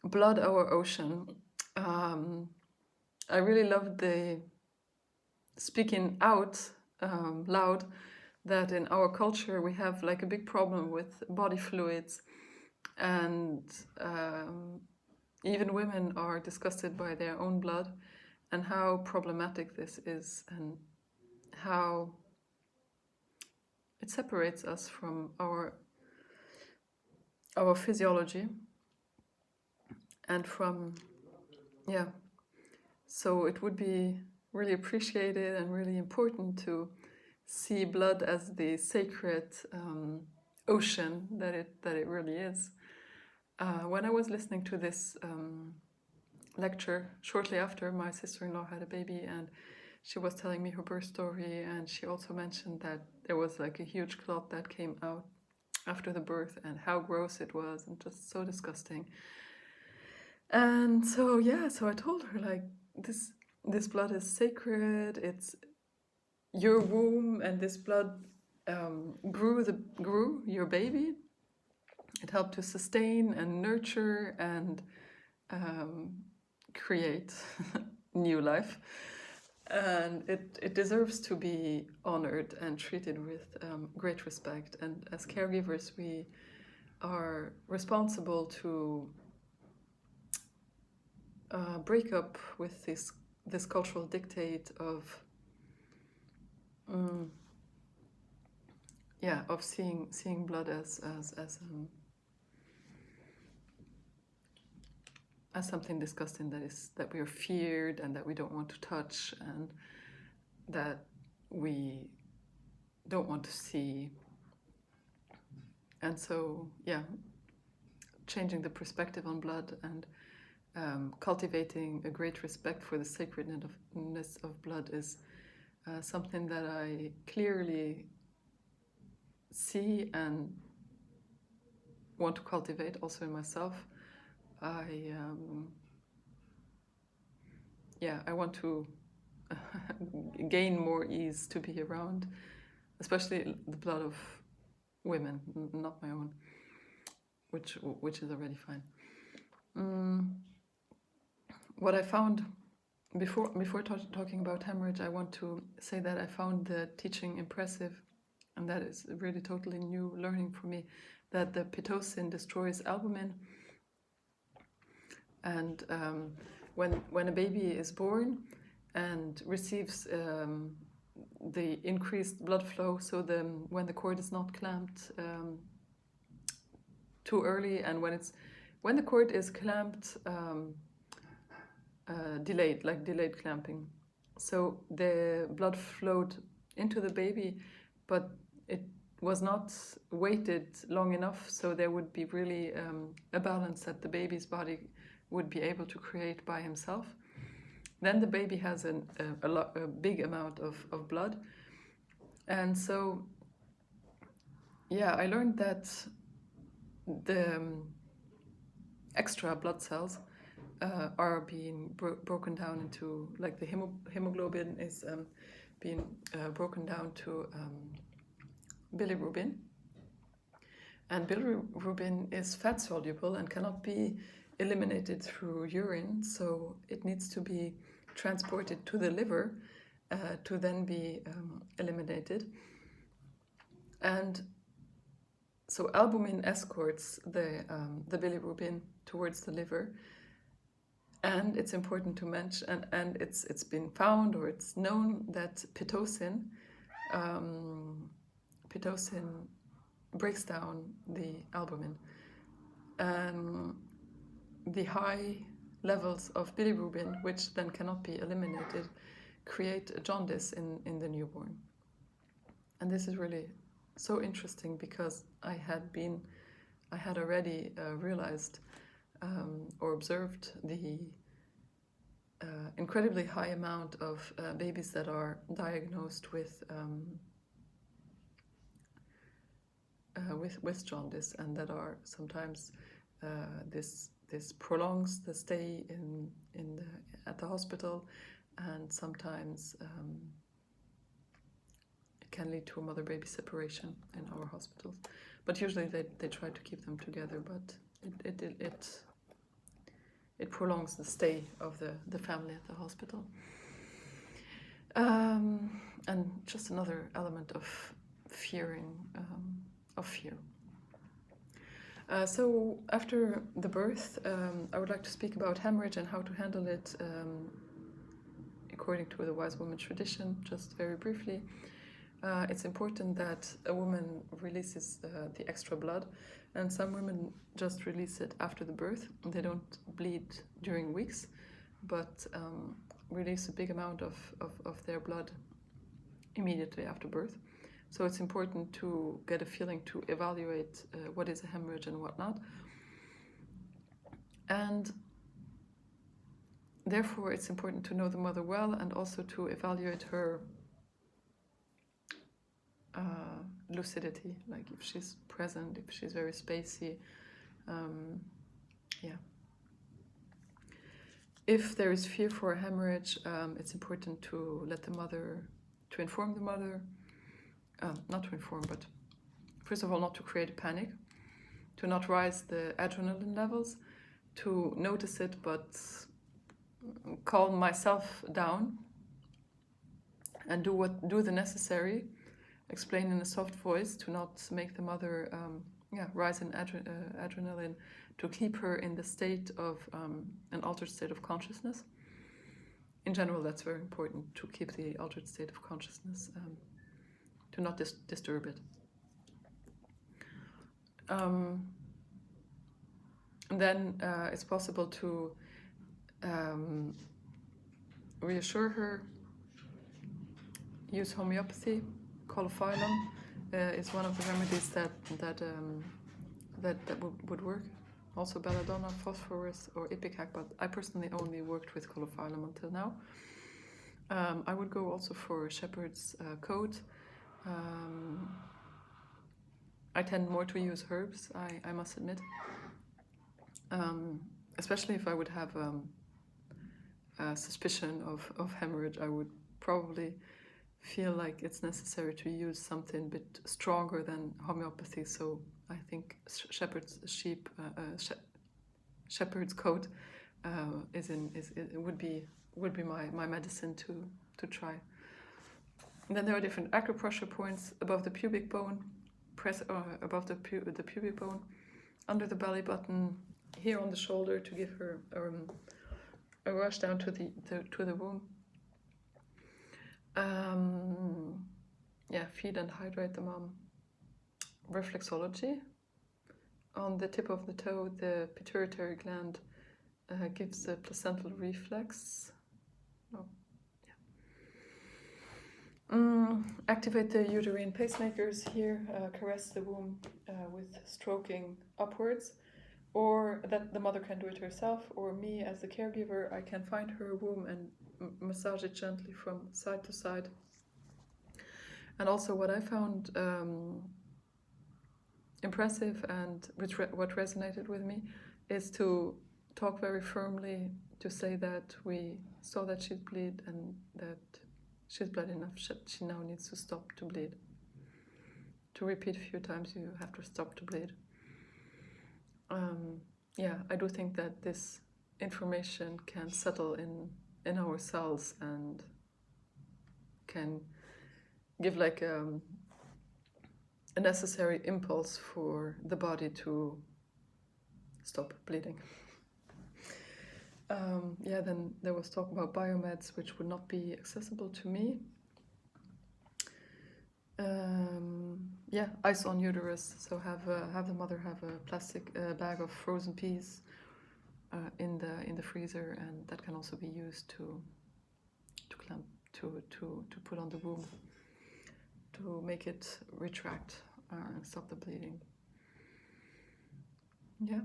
Blood, Our Ocean. I really loved the speaking out loud that in our culture we have like a big problem with body fluids, and even women are disgusted by their own blood, and how problematic this is, and how it separates us from our physiology and from, yeah. So it would be really appreciated and really important to see blood as the sacred ocean that it really is. When I was listening to this lecture shortly after, my sister-in-law had a baby, and she was telling me her birth story, and she also mentioned that there was like a huge clot that came out after the birth, and how gross it was, and just so disgusting. And so yeah, so I told her like this blood is sacred. It's your womb, and this blood grew your baby. It helped to sustain and nurture and create new life, and it deserves to be honored and treated with great respect. And as caregivers, we are responsible to break up with this cultural dictate of of seeing blood as something disgusting, that we are feared and that we don't want to touch and that we don't want to see. And so changing the perspective on blood and cultivating a great respect for the sacredness of blood is something that I clearly see and want to cultivate also in myself. I want to gain more ease to be around, especially the blood of women, not my own, which is already fine. What I found before talking about hemorrhage, I want to say that I found the teaching impressive, and that is really totally new learning for me, that the Pitocin destroys albumin. And when a baby is born and receives the increased blood flow, so when the cord is not clamped too early, and when the cord is clamped delayed clamping, so the blood flowed into the baby, but it was not weighted long enough, so there would be really a balance that the baby's body would be able to create by himself. Then the baby has a big amount of blood. And so, I learned that the extra blood cells are being broken down into, like the hemoglobin is being broken down to bilirubin. And bilirubin is fat soluble and cannot be eliminated through urine, so it needs to be transported to the liver to then be eliminated. And so albumin escorts the bilirubin towards the liver. And it's important to mention, and it's been found, or it's known, that Pitocin breaks down the albumin. The high levels of bilirubin, which then cannot be eliminated, create a jaundice in the newborn. And this is really so interesting, because I had already realized or observed the incredibly high amount of babies that are diagnosed with jaundice, and that are sometimes this prolongs the stay at the hospital, and sometimes it can lead to a mother-baby separation in our hospitals. But usually they try to keep them together, but it prolongs the stay of the family at the hospital. And just another element of fearing, of fear. So after the birth, I would like to speak about hemorrhage and how to handle it according to the wise woman tradition, just very briefly. It's important that a woman releases the extra blood, and some women just release it after the birth. They don't bleed during weeks, but release a big amount of their blood immediately after birth. So it's important to get a feeling to evaluate what is a hemorrhage and what not. And therefore it's important to know the mother well and also to evaluate her lucidity, like if she's present, if she's very spacey. Yeah. If there is fear for a hemorrhage, it's important to inform the mother, not to inform, but first of all, not to create a panic, to not rise the adrenaline levels, to notice it, but calm myself down and do the necessary, explain in a soft voice to not make the mother rise in adrenaline, to keep her in the state of an altered state of consciousness. In general, that's very important, to keep the altered state of consciousness, to not disturb it. And then it's possible to reassure her, use homeopathy. Colophylum is one of the remedies that would work. Also belladonna, phosphorus, or ipecac, but I personally only worked with colophylum until now. I would go also for shepherd's coat. I tend more to use herbs, I must admit. Especially if I would have a suspicion of hemorrhage, I would probably feel like it's necessary to use something a bit stronger than homeopathy. So I think shepherd's coat would be my medicine to try. And then there are different acupressure points above the pubic bone, above the pubic bone, under the belly button, here on the shoulder, to give her a rush down to the womb. Feed and hydrate the mom. Reflexology. On the tip of the toe, the pituitary gland gives a placental reflex. Activate the uterine pacemakers here, caress the womb with stroking upwards, or that the mother can do it herself, or me as the caregiver, I can find her womb and massage it gently from side to side. And also what I found impressive and what resonated with me is to talk very firmly, to say that we saw that she'd bleed and that she's bled enough, she now needs to stop to bleed. To repeat a few times, you have to stop to bleed. I do think that this information can settle in our cells and can give like a necessary impulse for the body to stop bleeding. Then there was talk about biomeds, which would not be accessible to me. Ice on uterus. So have the mother have a plastic bag of frozen peas in the freezer, and that can also be used to clamp to put on the womb to make it retract and stop the bleeding. Yeah.